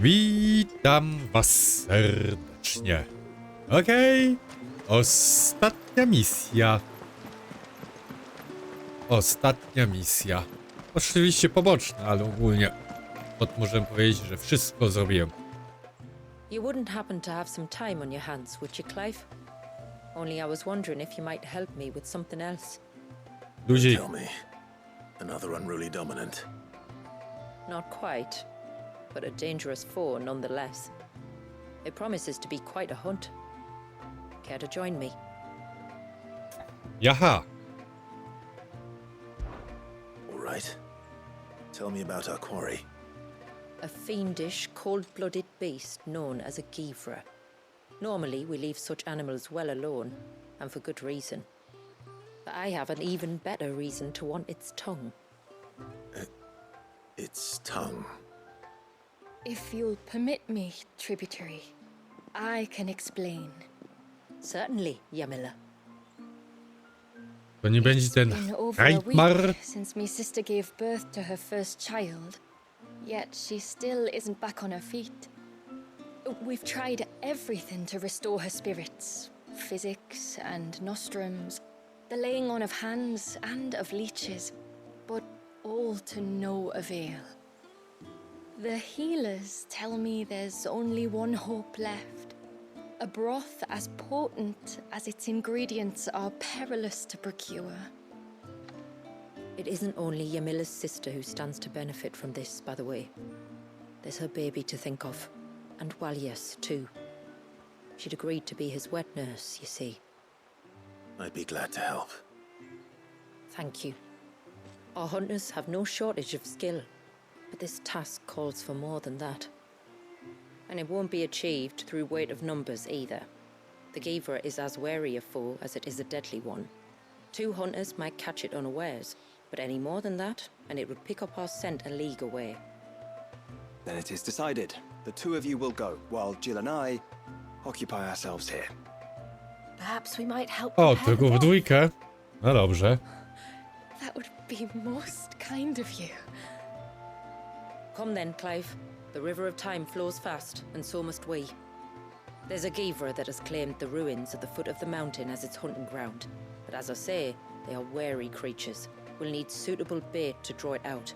Witam was serdecznie. Okej. Ostatnia misja. Ostatnia misja. Oczywiście poboczna, ale ogólnie możemy powiedzieć, że wszystko zrobiłem. You wouldn't happen to have some time on your hands, would you, Clive? Only I was wondering if you might help me with something else. Ludzi. Tell me, another unruly dominant. Not quite, but a dangerous foe nonetheless. It promises to be quite a hunt. Care to join me? Jaha. All right. Tell me about our quarry. A fiendish, cold-blooded beast known as a givre. Normally, we leave such animals well alone, and for good reason. But I have an even better reason to want its tongue. Its tongue. If you'll permit me, tributary, I can explain. Certainly, Yamila. To nie będzie ten Been over a Reitmar. week since my sister gave birth to her first child, yet she still isn't back on her feet. We've tried everything to restore her spirits, physics and nostrums, the laying on of hands and of leeches, but all to no avail. The healers tell me there's only one hope left. A broth as potent as its ingredients are perilous to procure. It isn't only Yamila's sister who stands to benefit from this, by the way. There's her baby to think of, and Walias, too. She'd agreed to be his wet nurse, you see. I'd be glad to help. Thank you. Our hunters have no shortage of skill, but this task calls for more than that. And it won't be achieved through weight of numbers either. The Givra is as wary a foe as it is a deadly one. 2 hunters might catch it unawares, but any more than that, and it would pick up our scent a league away. Then it is decided. The 2 of you will go, while Jill and I occupy ourselves here. Perhaps we might help O, prepare tylko the w death. dwójkę. No dobrze. That would be most kind of you. Come then, Clive. The river of time flows fast, and so must we. There's a Givra that has claimed the ruins at the foot of the mountain as its hunting ground. But as I say, they are wary creatures. We'll need suitable bait to draw it out.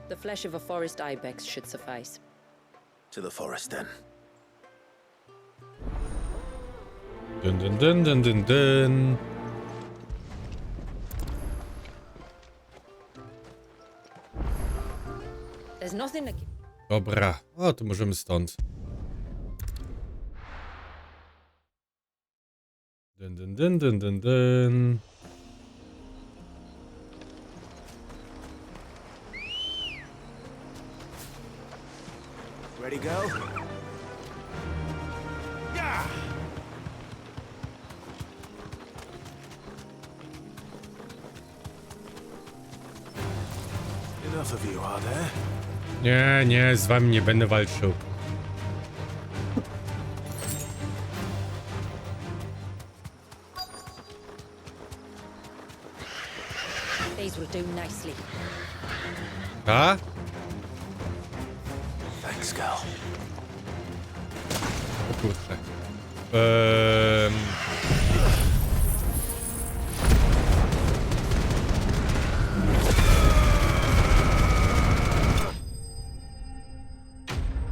The flesh of a forest ibex should suffice. To the forest then. Dun, dun, dun, dun, dun, dun. There's nothing that... Dobra. O, to możemy stąd. Dun, dun, dun, dun, dun, dun. Ready, go? Yeah! Enough of you, are there? Nie, nie, z wami nie będę walczył. These will do nicely. A? Thanks, girl. O kurczę.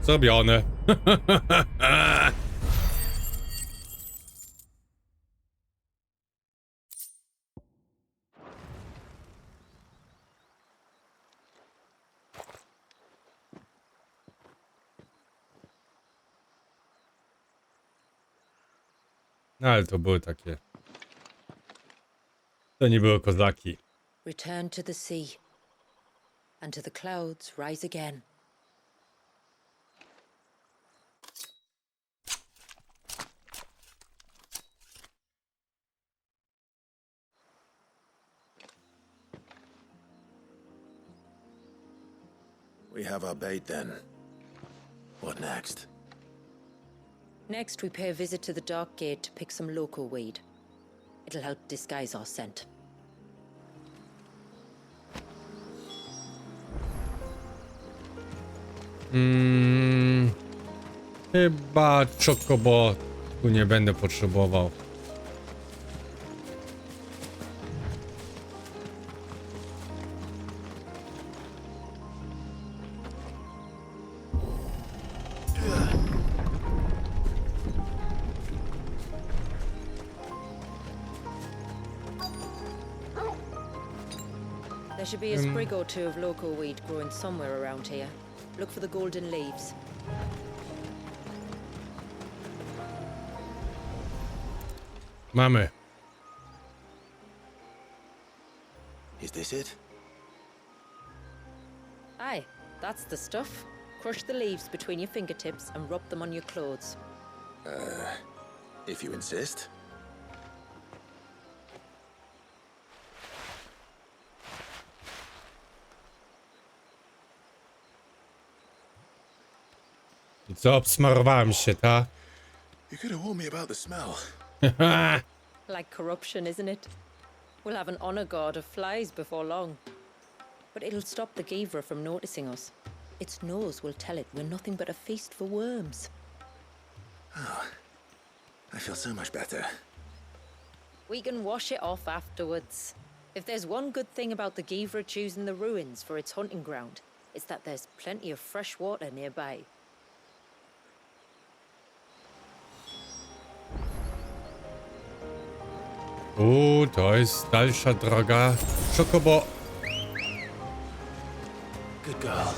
Zrobione. No ale to były takie... To nie były kozaki. Return to the sea, and to the clouds rise again. We have our bait then. What next? Next, we pay a visit to the Dark Gate to pick some local weed. It'll help disguise our scent. Chyba chocobo tu nie będę potrzebował. There should be a sprig or two of local weed growing somewhere around here. Look for the golden leaves. Mamy. Is this it? Aye, that's the stuff. Crush the leaves between your fingertips and rub them on your clothes. If you insist. I co, obsmarowałem się, ta? You could have warned me about the smell. Like corruption, isn't it? We'll have an honor guard of flies before long. But it'll stop the Givra from noticing us. Its nose will tell it we're nothing but a feast for worms. I feel so much better. We can wash it off afterwards. If there's one good thing about the Givra choosing the ruins for its hunting ground, it's that there's plenty of fresh water nearby. To jest dalsza droga. Chocobo. Good girl.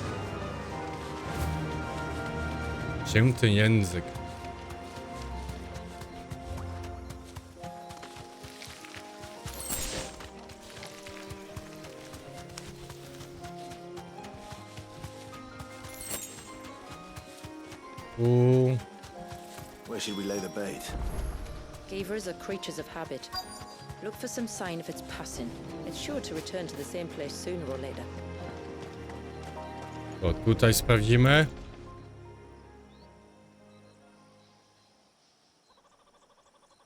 Cięty język. Where should we lay the bait? Givras are creatures of habit. Look for some sign of its passing. It's sure to return to the same place sooner or later. To tutaj sprawdzimy.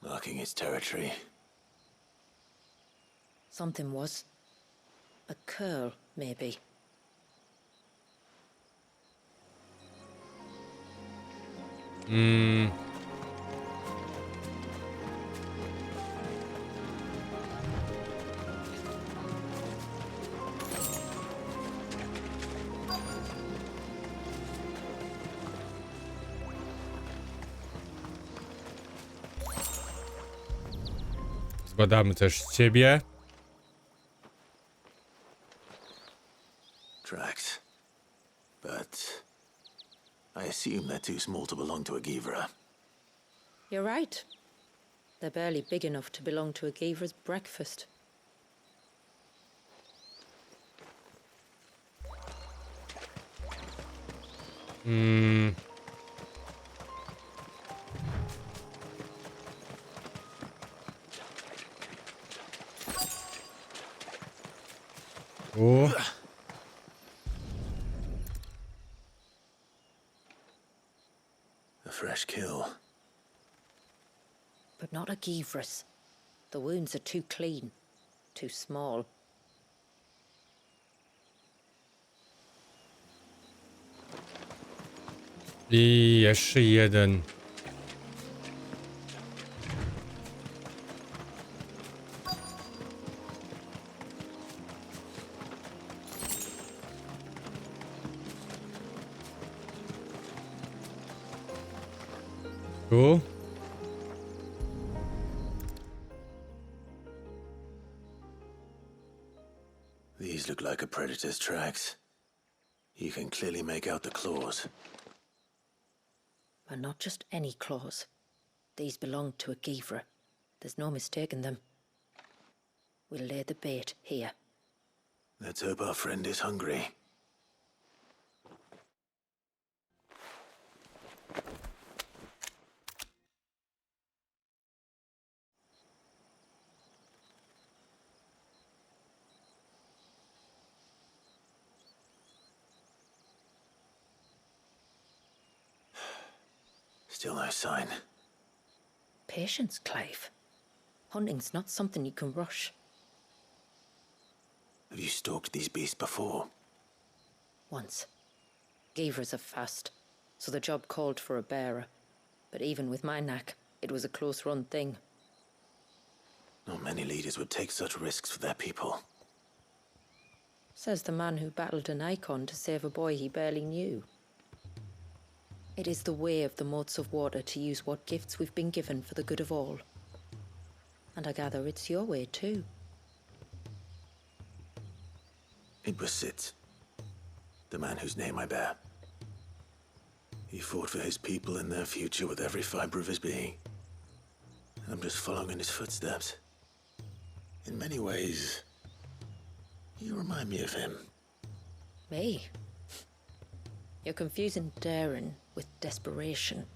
Marking its territory. Something was. A curl, maybe. Zbadamy też ciebie. Tracks. But I assume they're too small to belong to a Givra. You're right. They're barely big enough to belong to a Givra's breakfast. A fresh kill. But not a Givra's. The wounds are too clean, too small. I jeszcze jeden. Tu. These look like a predator's tracks. You can clearly make out the claws. But not just any claws. These belong to a Givra. There's no mistaking them. We'll lay the bait here. Let's hope our friend is hungry. Still no sign. Patience, Clive. Hunting's not something you can rush. Have you stalked these beasts before? Once. Givras are fast. so the job called for a bearer. But even with my knack, it was a close-run thing. Not many leaders would take such risks for their people. Says the man who battled an eikon to save a boy he barely knew. It is the way of the motes of water to use what gifts we've been given for the good of all. And I gather it's your way too. It was Sid, the man whose name I bear. He fought for his people and their future with every fiber of his being. I'm just following in his footsteps. In many ways, you remind me of him. Me? You're confusing daring with desperation.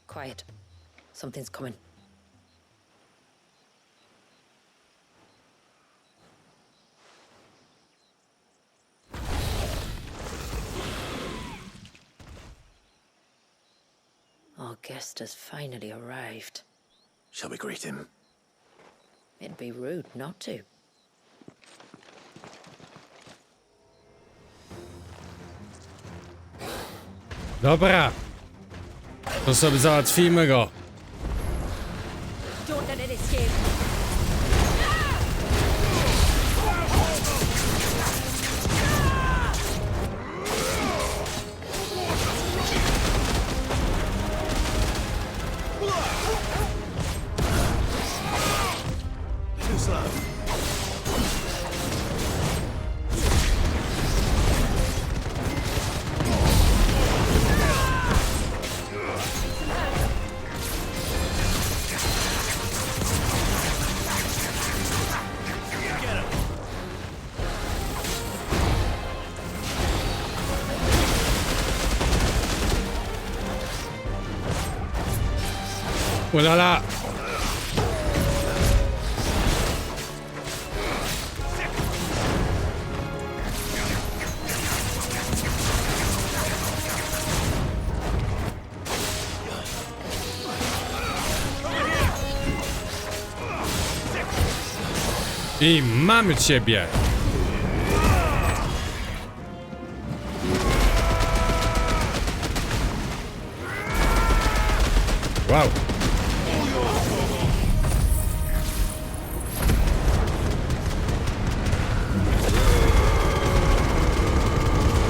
Quiet. Something's coming. Our guest has finally arrived. Shall we greet him? It'd be rude not to. Dobra. To sobie załatwimy go. Don't let it escape. Too slow. Ulala. I mamy ciebie. Wow.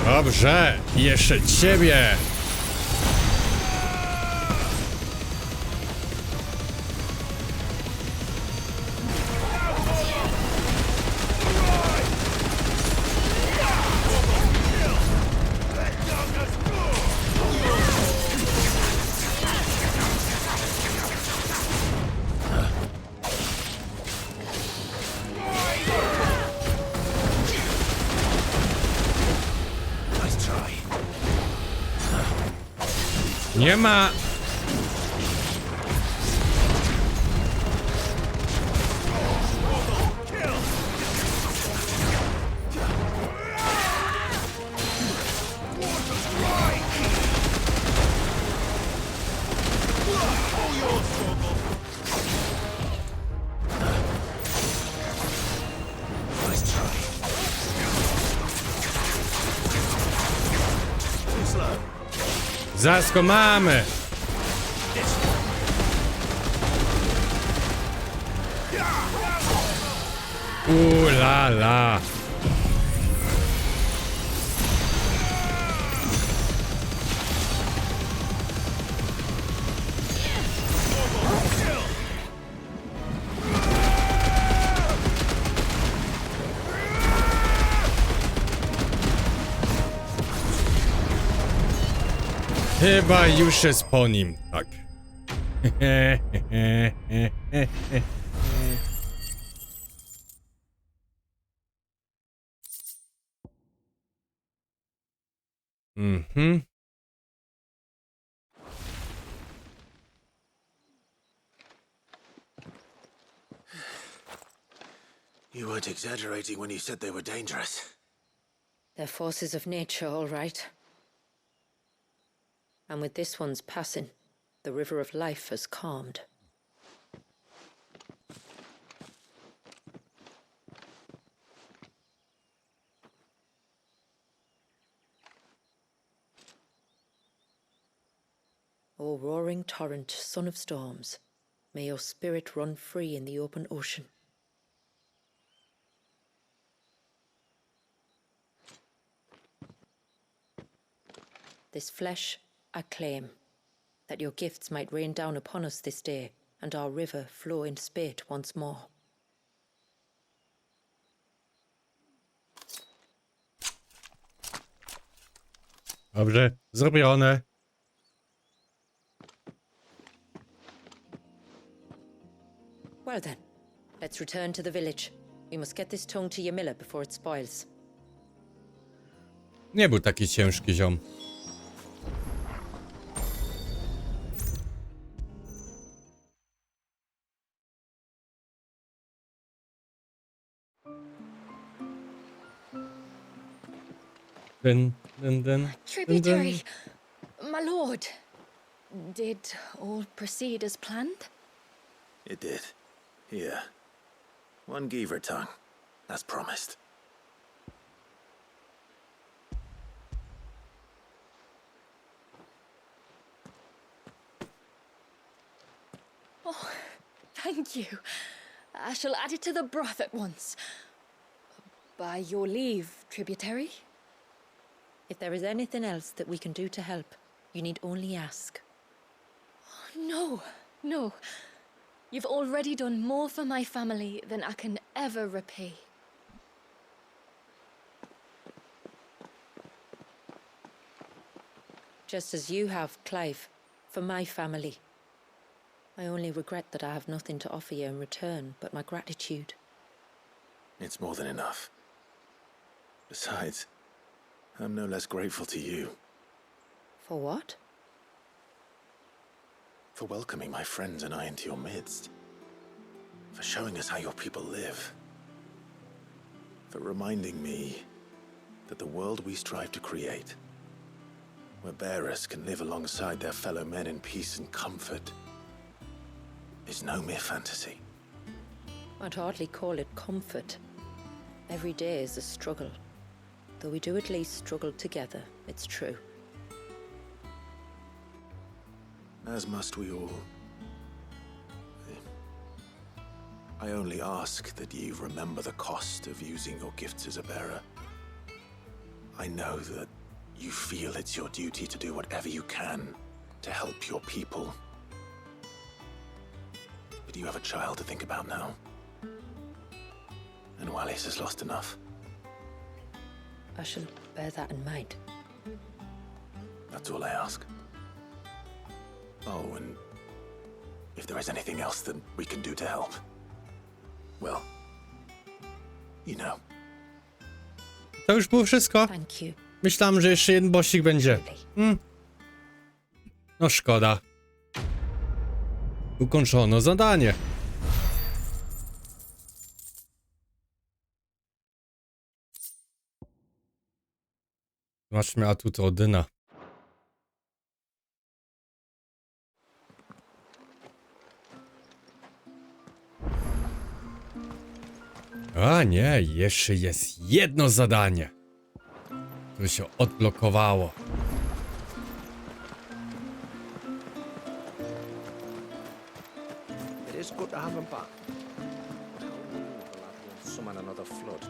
Dobrze, jeszcze ciebie. Nie ma. Zasko mamy. La. Chyba już jest po nim, tak. Mhm. You weren't exaggerating when you said they were dangerous. They're forces of nature, all right. And with this one's passing, the river of life has calmed. O roaring torrent, son of storms, may your spirit run free in the open ocean. This flesh I claim, that your gifts might rain down upon us this day, and our river flow in spate once more. Dobrze, zrobione. Well then, let's return to the village. We must get this tongue to Yamila before it spoils. Nie był taki ciężki ziom. Dun, dun, dun, Tributary, my lord. Did all proceed as planned? It did. Here. One Geaver tongue, as promised. Oh, thank you. I shall add it to the broth at once. By your leave, tributary. If there is anything else that we can do to help, you need only ask. No, no. You've already done more for my family than I can ever repay. Just as you have, Clive, for my family. I only regret that I have nothing to offer you in return but my gratitude. It's more than enough. Besides, I'm no less grateful to you For what? for welcoming my friends and I into your midst, for showing us how your people live, for reminding me that the world we strive to create, where bearers can live alongside their fellow men in peace and comfort, is no mere fantasy. I'd hardly call it comfort. Every day is a struggle. Though we do at least struggle together, it's true. As must we all. I only ask that you remember the cost of using your gifts as a bearer. I know that you feel it's your duty to do whatever you can to help your people. But you have a child to think about now. And Wallis has lost enough. I shall bear that in mind. That's all I ask. Oh, and if there is anything else that we can do to help, well, you know. To już było wszystko. Thank you. Myślałem, że jeszcze jeden bossik będzie. No szkoda. Ukończono zadanie. Zobaczmy atut Odyna. A nie, jeszcze jest jedno zadanie, które się odblokowało. It is good to have him back. But how long will the lad won't summon another flood?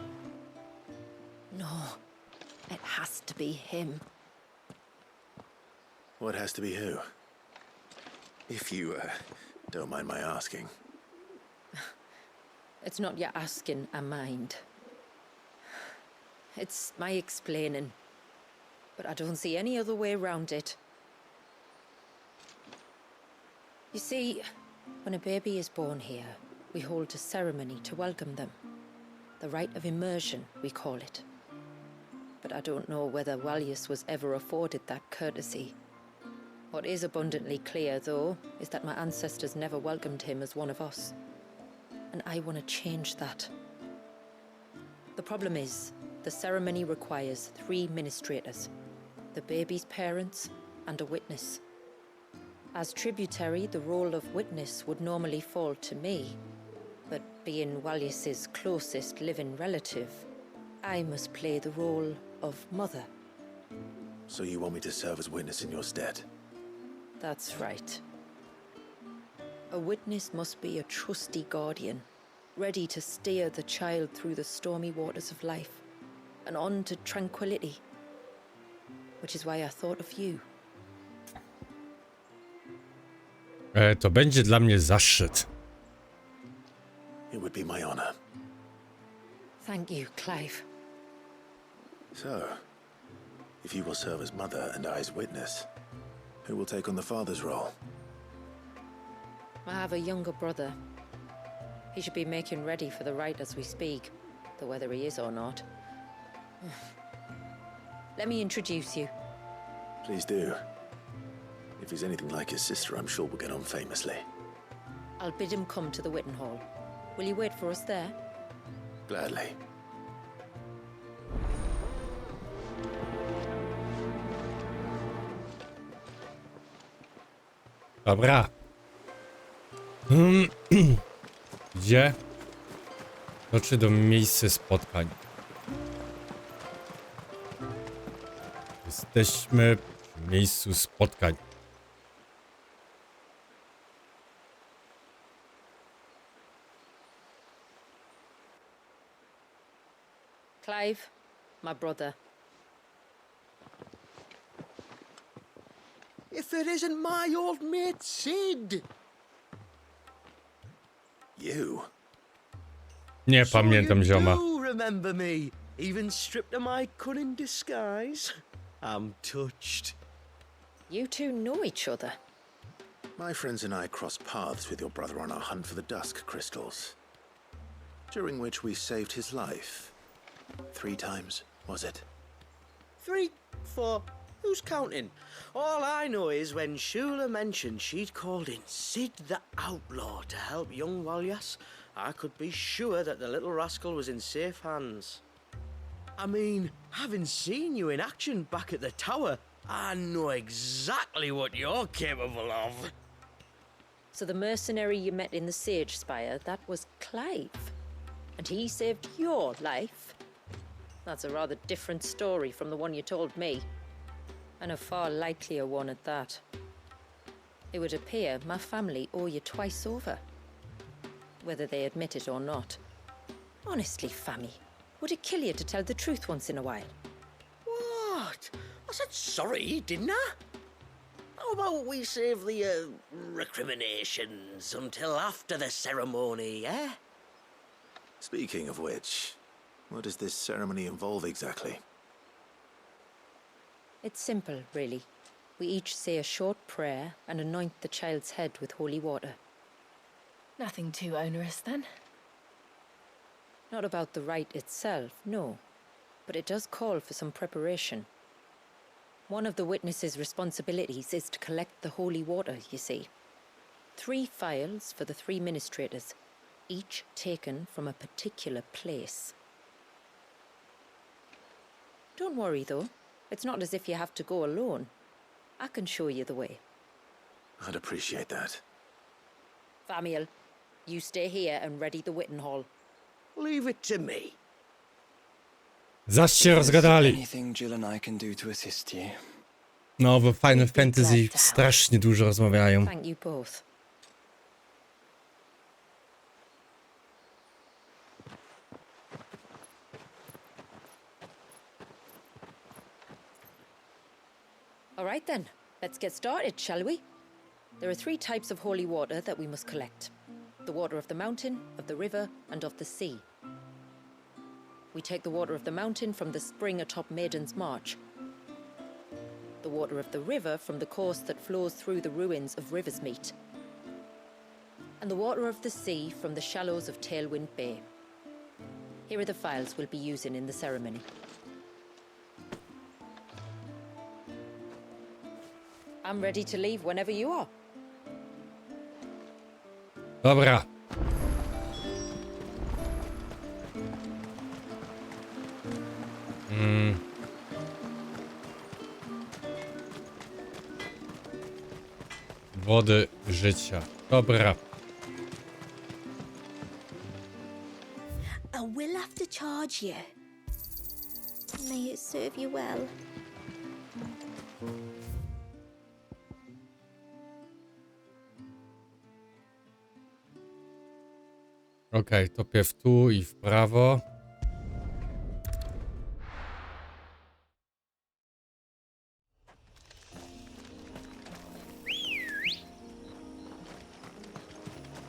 No, it has to be him. What has to be who? If you, don't mind my asking. It's not your asking I mind. It's my explaining. But I don't see any other way around it. You see, when a baby is born here, we hold a ceremony to welcome them. The rite of immersion, we call it. But I don't know whether Wallius was ever afforded that courtesy. What is abundantly clear, though, is that my ancestors never welcomed him as one of us. And I want to change that. The problem is, the ceremony requires 3 ministrators, the baby's parents and a witness. As tributary, the role of witness would normally fall to me, but being Wallius's closest living relative, I must play the role of mother. So you want me to serve as witness in your stead? That's right. A witness must be a trusty guardian, ready to steer the child through the stormy waters of life and on to tranquility. Which is why I thought of you. To będzie dla mnie zaszczyt. It would be my honor. Thank you, Clive. So, if you will serve as mother and I as witness, who will take on the father's role? I have a younger brother. He should be making ready for the rite as we speak, though whether he is or not. Let me introduce you. Please do. If he's anything like his sister, I'm sure we'll get on famously. I'll bid him come to the Witten Hall. Will you wait for us there? Gladly. Dobra. Gdzie? Dotrze do miejsca spotkań. Jesteśmy w miejscu spotkań. Clive, my brother. If it isn't my old mate Sid! You? Nie So pamiętam you zioma. do remember me, even stripped of my cunning disguise. I'm touched. You two know each other. My friends and I crossed paths with your brother on our hunt for the dusk crystals, during which we saved his life. 3 times, was it? 3, 4, who's counting? All I know is when Shula mentioned she'd called in Sid the Outlaw to help young Walyas, I could be sure that the little rascal was in safe hands. I mean, having seen you in action back at the tower, I know exactly what you're capable of. So the mercenary you met in the Sage Spire, that was Clive. And he saved your life? That's a rather different story from the one you told me. And a far likelier one at that. It would appear my family owe you twice over. Whether they admit it or not. Honestly, Fammy, would it kill you to tell the truth once in a while? What? I said sorry, didn't I? How about we save the, recriminations until after the ceremony, eh? Speaking of which, what does this ceremony involve exactly? It's simple, really. We each say a short prayer and anoint the child's head with holy water. Nothing too onerous then. Not about the rite itself, no. But it does call for some preparation. One of the witness's responsibilities is to collect the holy water, you see. 3 phials for the 3 ministrators, each taken from a particular place. Don't worry, though. It's not as if you have to go alone. I can show you the way. I'd appreciate that. Famiel, you stay here and ready the Witten Hall. Leave it to me. Zaś się rozgadali. Anything Jill and I can do to assist you? No, w Final Fantasy strasznie dużo rozmawiają. Thank you both. All right then, let's get started, shall we? There are 3 types of holy water that we must collect. The water of the mountain, of the river, and of the sea. We take the water of the mountain from the spring atop Maiden's March. The water of the river from the course that flows through the ruins of River's Meet. And the water of the sea from the shallows of Tailwind Bay. Here are the phials we'll be using in the ceremony. I'm ready to leave whenever you are. Dobra. Wody życia. Dobra. I will have to charge you. May it serve you well. Okej, to pierw tu i w prawo.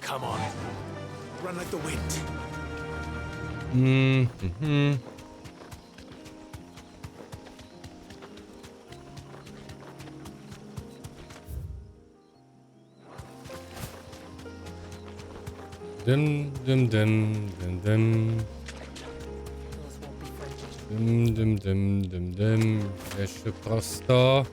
Come on. Run like the wind. Dym, dym, dym, dym, dym. Dym, dym, dym, dym, dym. Jeszcze prosto.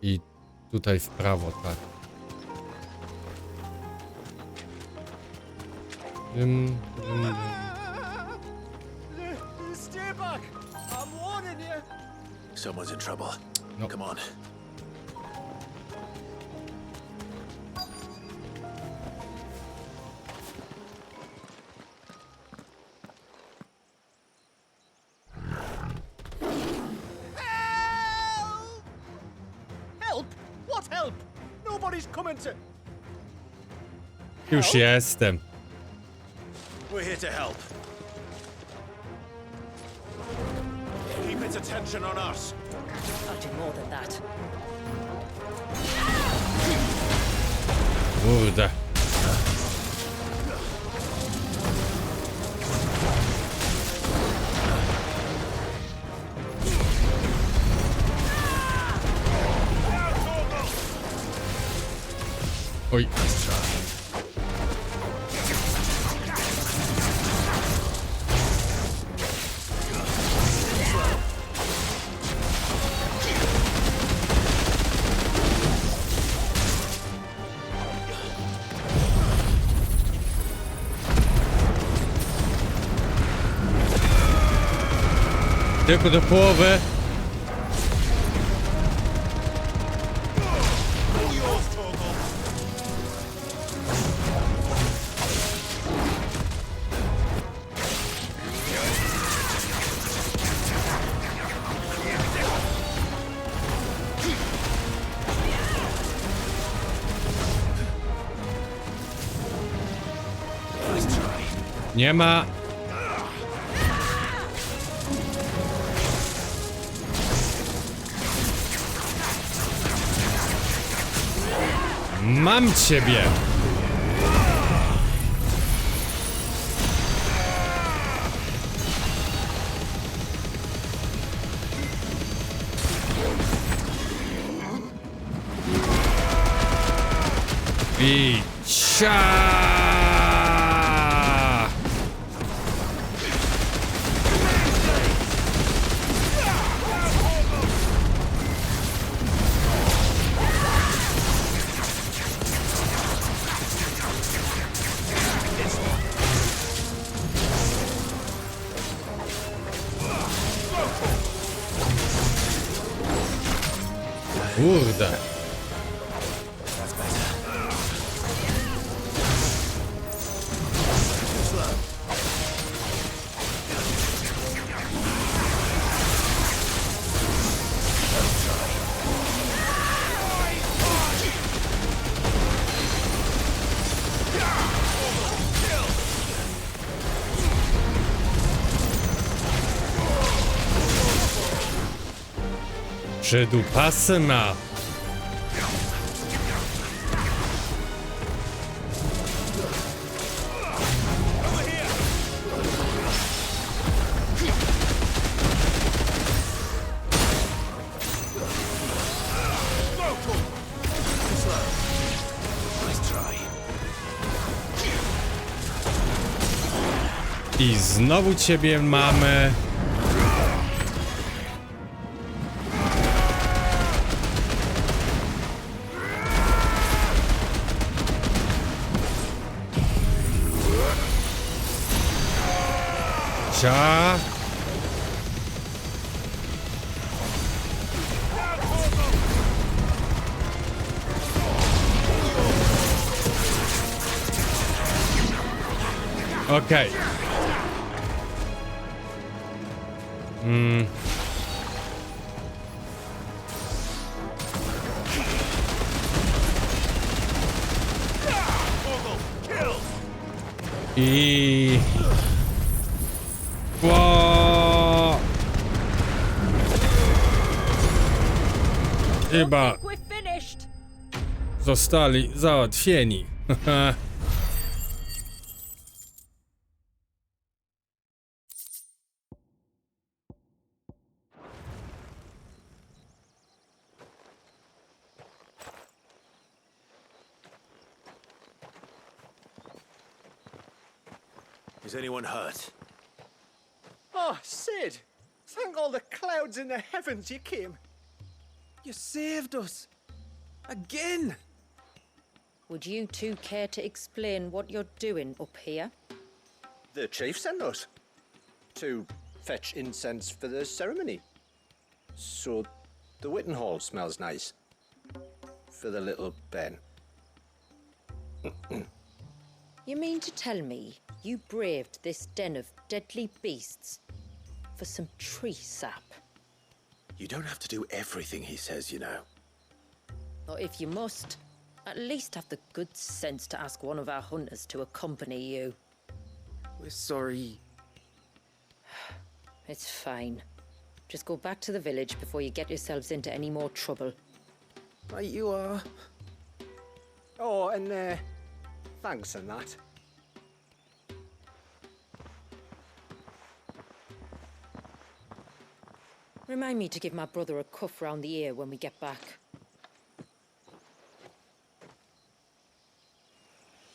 I tutaj w prawo, tak. Dym, dym, dym. Steer back! I'm warning you! Someone's in trouble. No. Come on. Help! What help? Nobody's coming to... Już jestem. We're here to help. Keep its attention on us. I'll do more than that. Kurde. Oj. Tylko do połowy. Nie ma. Mam ciebie. Życia. Kurde. Przydupasna. I znowu ciebie mamy. Cia. Okej. I... Ło! Chyba We're finished. zostali załatwieni. Is anyone hurt? Oh, Sid! Thank all the clouds in the heavens you came. You saved us. Again! Would you two care to explain what you're doing up here? The chief sent us to fetch incense for the ceremony. So the Witten Hall smells nice. For the little Ben. You mean to tell me you braved this den of deadly beasts for some tree sap? You don't have to do everything he says, you know. Or if you must, at least have the good sense to ask one of our hunters to accompany you. We're sorry. It's fine. Just go back to the village before you get yourselves into any more trouble. Right you are. Oh, and thanks and that. Remind me to give my brother a cuff round the ear when we get back.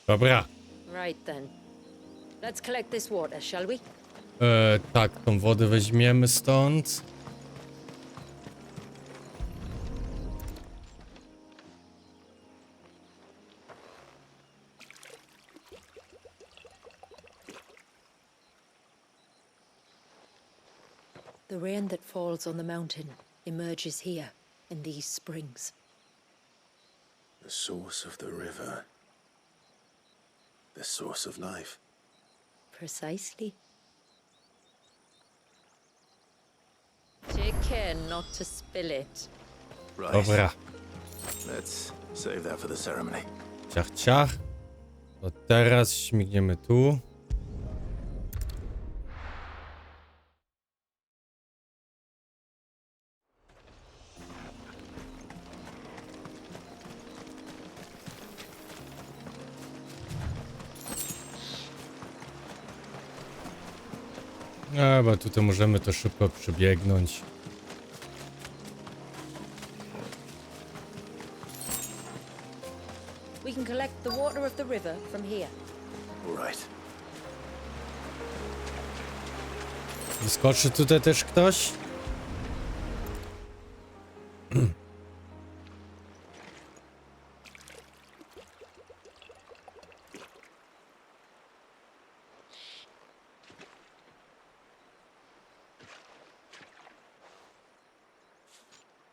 Dobra. Right then. Let's collect this water, shall we? Tak, tą wodę weźmiemy stąd. The rain that falls on the mountain emerges here in these springs. The source of the river. The source of life. Precisely. Take care not to spill it. Right. Dobra. Let's save that for the ceremony. Ciach, ciach. To teraz śmigniemy tu. Bo tutaj możemy to szybko przebiegnąć. We can collect the water of the river from here. All right. Wyskoczy tutaj też ktoś?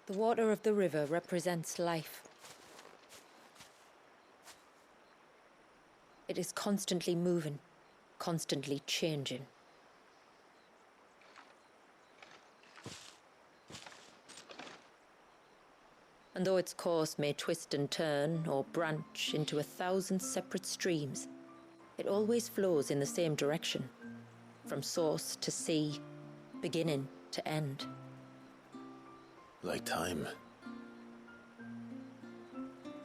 The water of the river represents life. It is constantly moving, constantly changing. And though its course may twist and turn or branch into 1,000 separate streams, it always flows in the same direction, from source to sea, beginning to end. Like time.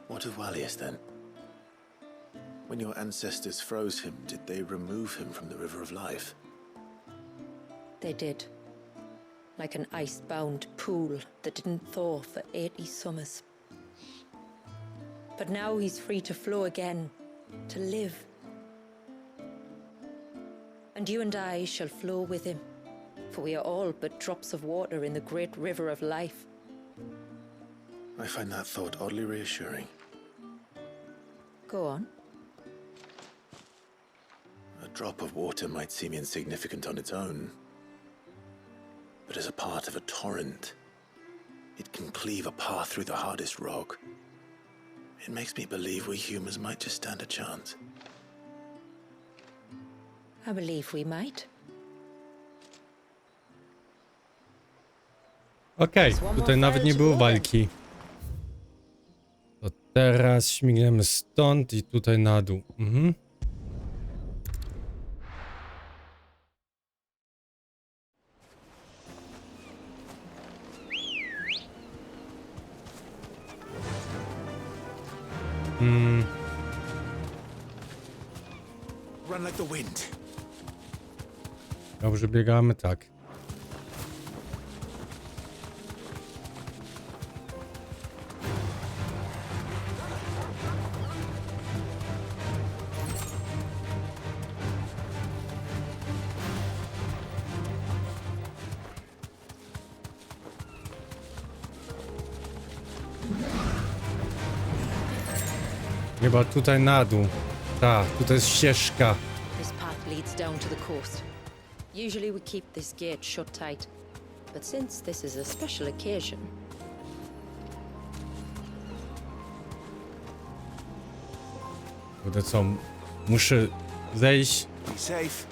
What of Wallius then? When your ancestors froze him, did they remove him from the river of life? They did. Like an ice-bound pool that didn't thaw for 80 summers. But now he's free to flow again, to live. And you and I shall flow with him, for we are all but drops of water in the great river of life. I find that thought oddly reassuring. Go on. A drop of water might seem insignificant on its own, but as a part of a torrent, it can cleave a path through the hardest rock. It makes me believe we humans might just stand a chance. I believe we might. Okej, tutaj nawet nie było walki. To teraz śmigniemy stąd i tutaj na dół. Run like the wind. Dobrze biegamy, tak. Chyba tutaj na dół. Tak, tutaj jest ścieżka. This path leads down to the coast. Usually we keep this gate shut tight, but since this is a special occasion, Kurde, co? Muszę zejść. Be safe.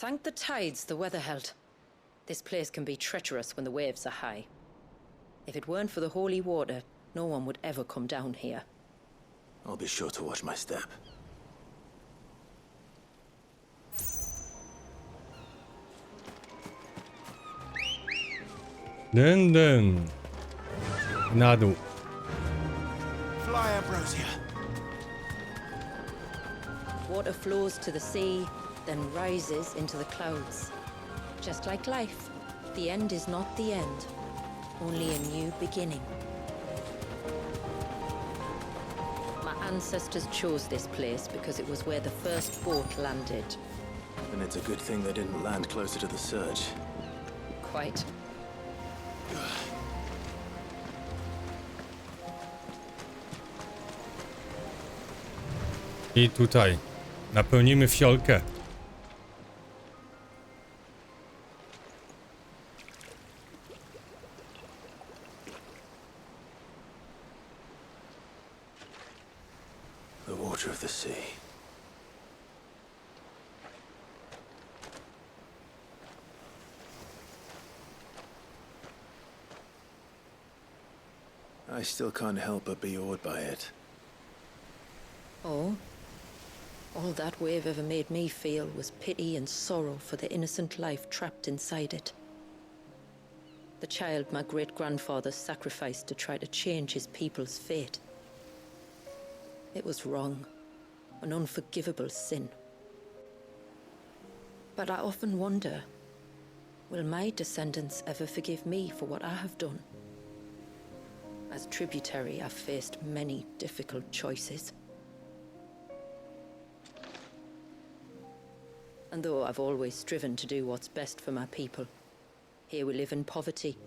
thank the tides the weather held. This place can be treacherous when the waves are high. If it weren't for the holy water, no one would ever come down here. I'll be sure to watch my step. Dyn, dyn. Na dół. Fly, Ambrosia. Water flows to the sea, then rises into the clouds. Just like life, the end is not the end, only a new beginning. My ancestors chose this place because it was where the first boat landed. And it's a good thing they didn't land closer to the surge. Quite. I tutaj napełnimy fiolkę. The water of the sea. I still can't help but be awed by it. Oh? All that wave ever made me feel was pity and sorrow for the innocent life trapped inside it. The child my great-grandfather sacrificed to try to change his people's fate. It was wrong, an unforgivable sin. But I often wonder, will my descendants ever forgive me for what I have done? As tributary, I've faced many difficult choices. And though I've always striven to do what's best for my people, here we live in poverty,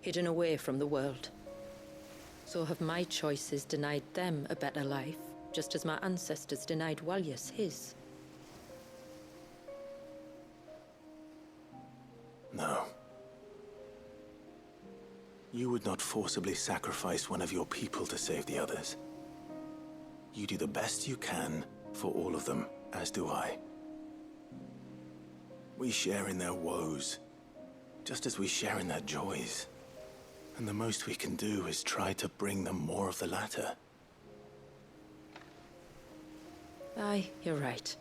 hidden away from the world. So have my choices denied them a better life, just as my ancestors denied Walyas his? No. You would not forcibly sacrifice one of your people to save the others. You do the best you can for all of them, as do I. We share in their woes, just as we share in their joys. And the most we can do is try to bring them more of the latter. Aye, you're right.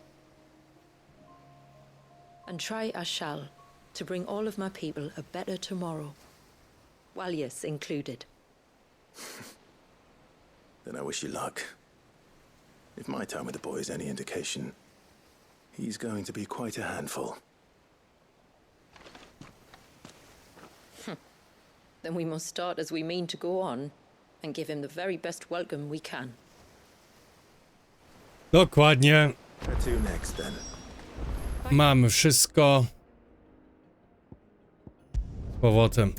And try I shall, to bring all of my people a better tomorrow. Walyas included. Then I wish you luck. If my time with the boy is any indication, he's going to be quite a handful. Then we must start as we mean to go on, and give him the very best welcome we can. Dokładnie. Where to next, then? Mamy wszystko. Z powrotem.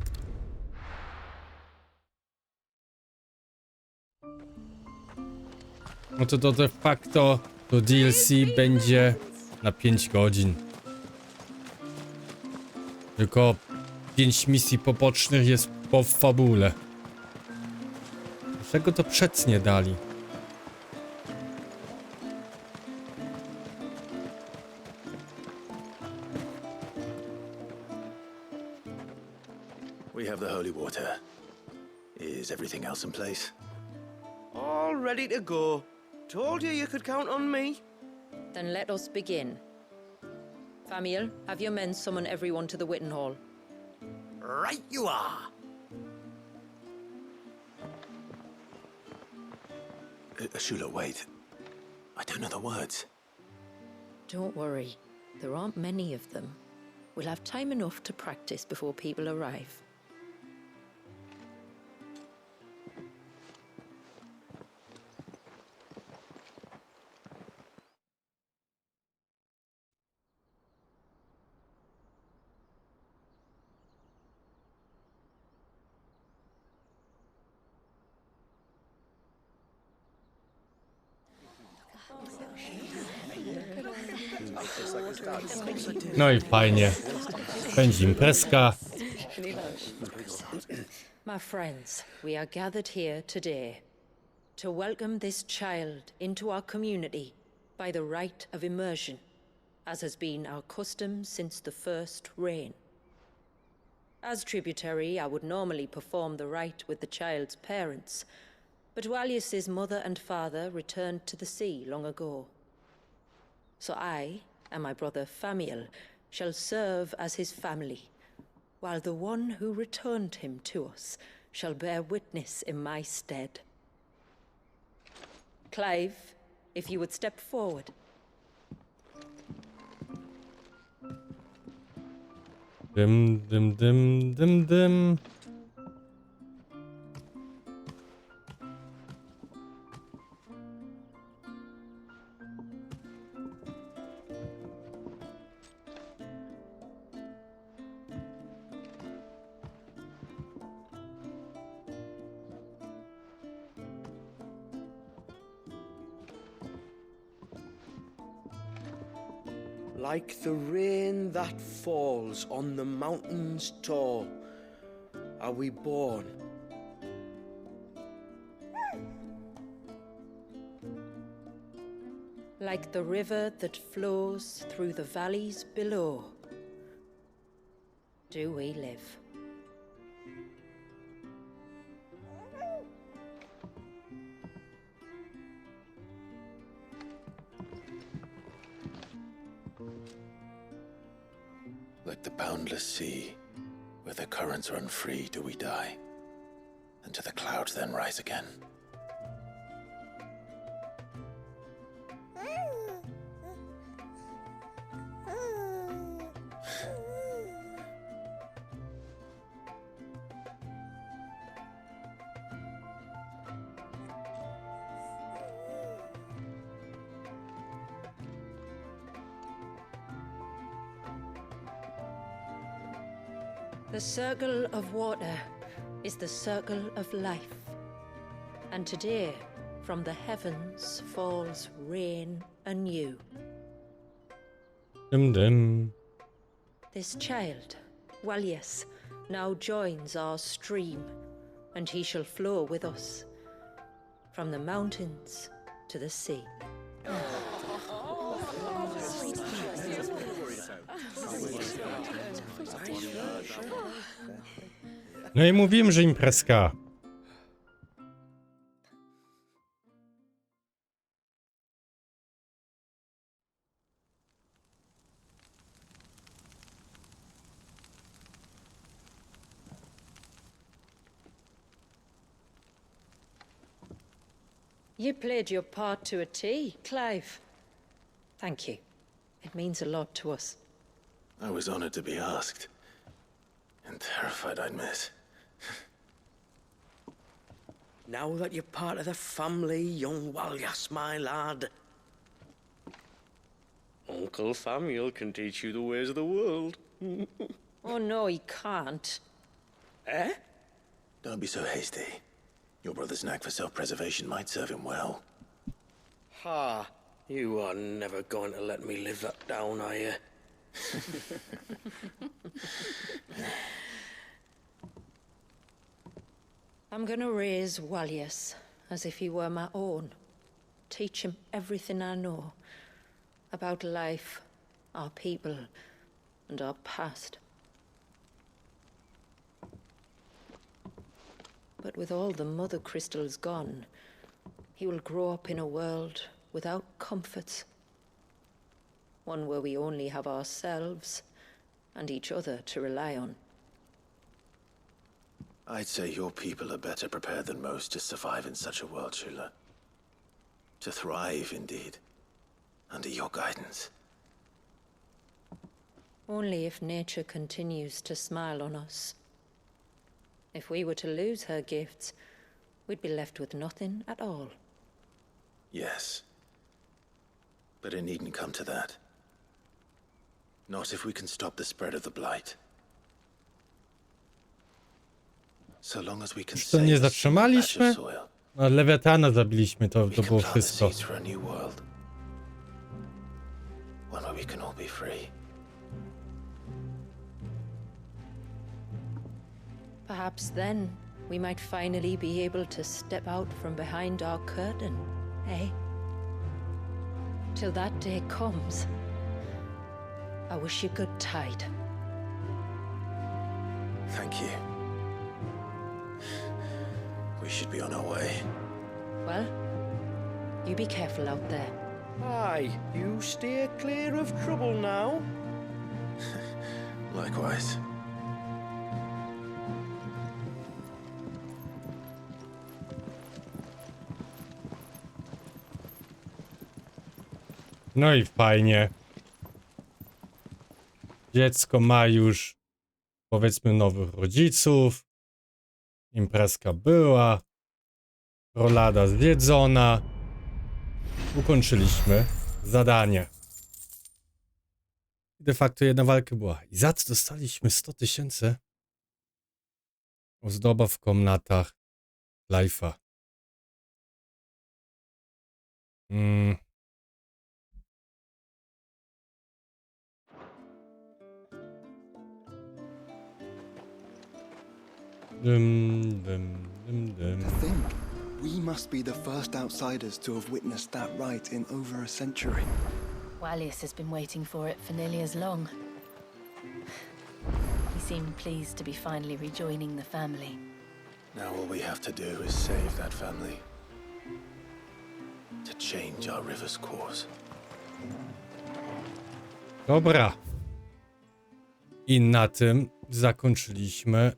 No to de facto to DLC będzie na 5 godzin. Tylko 5 misji pobocznych jest po fabule. Dlaczego to przed nie dali? Is everything else in place? All ready to go. Told you you could count on me. Then let us begin. Famiel, have your men summon everyone to the Witten Hall. Right you are. Shula, wait. I don't know the words. Don't worry, there aren't many of them. We'll have time enough to practice before people arrive. No i fajnie. Będzie imprezka. My friends, we are gathered here today to welcome this child into our community by the rite of immersion, as has been our custom since the first reign. As tributary, I would normally perform the rite with the child's parents, but Walius's mother and father returned to the sea long ago. So I and my brother Famiel shall serve as his family, while the one who returned him to us shall bear witness in my stead. Clive, if you would step forward. Dym, dym, dym, dym, dym. Like the rain that falls on the mountains tall, are we born. Like the river that flows through the valleys below, do we live. Like the boundless sea, where the currents run free, do we die, and to the clouds then rise again. The circle of water is the circle of life. And today, from the heavens falls rain anew. Dym, dym. This child, Walius, now joins our stream, and he shall flow with us from the mountains to the sea. No i mówiłem, że imprezka. You played your part to a T, Clive. Thank you. It means a lot to us. I was honored to be asked, and terrified I'd miss. Now that you're part of the family, young Walyas, my lad. Uncle Famiel can teach you the ways of the world. Oh no, he can't. Eh? Don't be so hasty. Your brother's knack for self-preservation might serve him well. Ha! You are never going to let me live that down, are you? I'm gonna raise Walius as if he were my own. Teach him everything I know about life, our people, and our past. But with all the mother crystals gone, he will grow up in a world without comforts. One where we only have ourselves and each other to rely on. I'd say your people are better prepared than most to survive in such a world, Shula. To thrive, indeed, under your guidance. Only if nature continues to smile on us. If we were to lose her gifts, we'd be left with nothing at all. Yes. But it needn't come to that. Not if we can stop the spread of the blight. So long as we can Już to nie save a small patch zatrzymaliśmy? of soil, No, Lewiatana zabiliśmy, to we can było plant the wszystko. seeds for a new world. One where we can all be free. Perhaps then we might finally be able to step out from behind our curtain, eh? Till that day comes, I wish you good tide. Thank you. We should be on our way. Well, you be careful out there. Aye, you steer clear of trouble now. Likewise. No i fajnie. Dziecko ma już, powiedzmy, nowych rodziców. Imprezka była. Rolada zjedzona. Ukończyliśmy zadanie. De facto jedna walka była. I za to dostaliśmy 100 000. Ozdoba w komnatach Clive'a. To think, we must be the first outsiders to have witnessed that rite in over a century. Wallius has been waiting for it for nearly as long. He seemed pleased to be finally rejoining the family. Now all we have to do is save that family. To change our river's course. Dobra. I na tym zakończyliśmy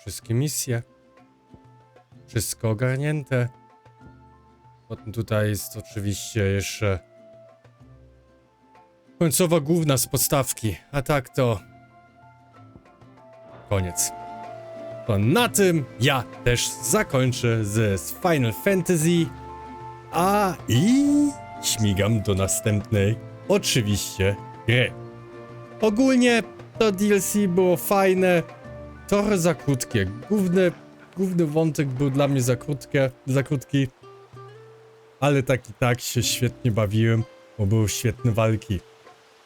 wszystkie misje. Wszystko ogarnięte. Potem tutaj jest oczywiście jeszcze końcowa główna z podstawki. A tak to koniec. To na tym ja też zakończę z Final Fantasy. I śmigam do następnej, oczywiście, gry. Ogólnie to DLC było fajne, trochę za krótkie. Główny wątek był dla mnie za krótki. Ale tak i tak się świetnie bawiłem, bo były świetne walki.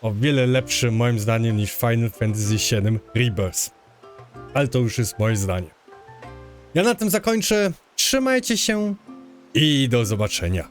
O wiele lepsze moim zdaniem niż Final Fantasy VII Rebirth. Ale to już jest moje zdanie. Ja na tym zakończę. Trzymajcie się i do zobaczenia.